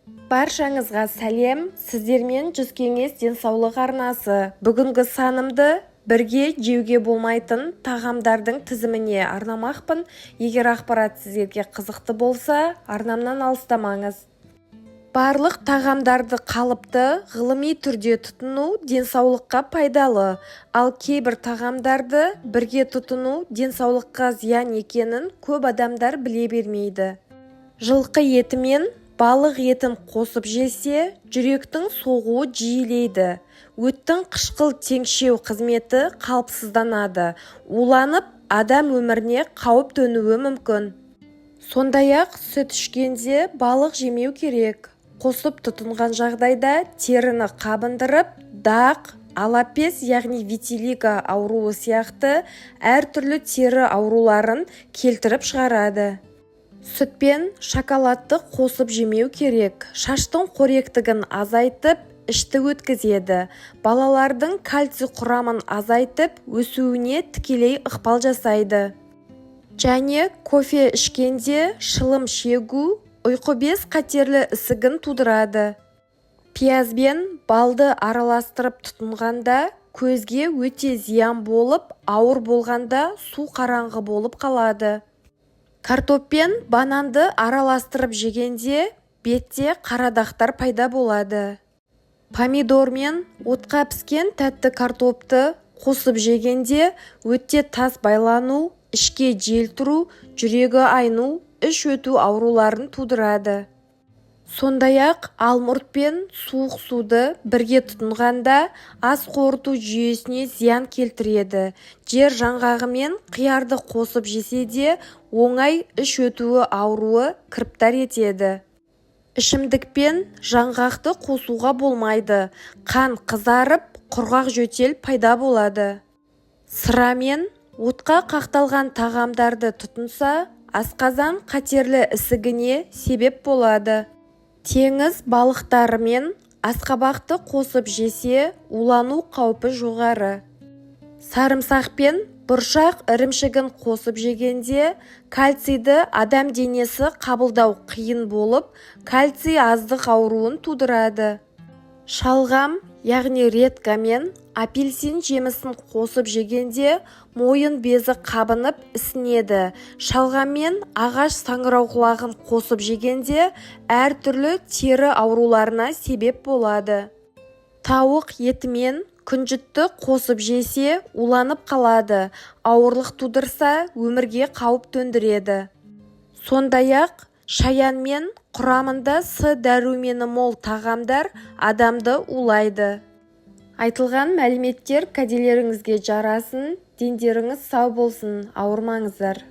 Баршаңызға сәлем, сіздермен жүз кеңес денсаулық арнасы. Бүгінгі санымды бірге жеуге болмайтын тағамдардың тізіміне арнамақпын. Егер ақпарат сіздерге қызықты болса, арнамнан алыстамаңыз. Барлық тағамдарды қалыпты, ғылыми түрде тұтыну денсаулыққа пайдалы, ал кейбір тағамдарды бірге тұтыну денсаулыққа зиян екенін көп адамдар біле бермейді. Жылқы еті мен балық етін қосып жесе, жүректің соғуы жиілейді. Өттің қышқыл теңшеу қызметі қалыпсызданады. Уланып, адам өміріне қауіп төнуі мүмкін. Сондай-ақ сүт ішкенде балық жемеу керек. Қосып тұтынған жағдайда теріні қабындырып, дақ, алапес, яғни витилиго ауруы сияқты әртүрлі тері ауруларын келтіріп шығарады. Сүт пен шоколадты қосып жемеу керек. Шаштың қоректігін азайтып, ішті өткізеді. Балалардың кальций құрамын азайтып, өсуіне тікелей ықпал жасайды. Және кофе ішкенде шылым шегу, ұйқы без қатерлі ісігін тудырады. Пияз бен балды араластырып тұтынғанда көзге өте зиян болып, ауыр болғанда су қараңғы болып қалады. Картоп пен бананды араластырып жегенде бетте қарадақтар пайда болады. Помидор мен отқа піскен тәтті картопты қосып жегенде өтте тас байлану, ішке жел тұру, жүрегі айну, іш өту ауруларын тудырады. Сондай-ақ алмұрт пен суық суды бірге тұтынғанда ас қорыту жүйесіне зиян келтіреді. Жер жаңғағы мен қиярды қосып жесе де оңай іш өтуі ауруы кіріптар етеді. Ішімдік пен жаңғақты қосуға болмайды. Қан қызарып, құрғақ жөтел пайда болады. Сыра мен отқа қақталған тағамдарды тұтынса, асқазан қатерлі ісігіне себеп болады. Теңіз балықтары мен асқабақты қосып жесе, улану қаупі жоғары. Сарымсақ пен бұршақ ірімшігін қосып жегенде кальцийді адам денесі қабылдау қиын болып, кальций аздық ауруын тудырады. Шалғам, яғни редька мен апельсин жемісін қосып жегенде мойын безі қабынып ісінеді. Шалғам мен ағаш саңырауқұлағын қосып жегенде әртүрлі тері ауруларына себеп болады. Тауық еті мен күнжітті қосып жесе уланып қалады, ауырлық тудырса өмірге қауіп төндіреді. Сондай-ақ шаян мен құрамында С дәрумені мол тағамдар адамды улайды. Айтылған мәліметтер кәделеріңізге жарасын, дендеріңіз сау болсын, ауырмаңыздар.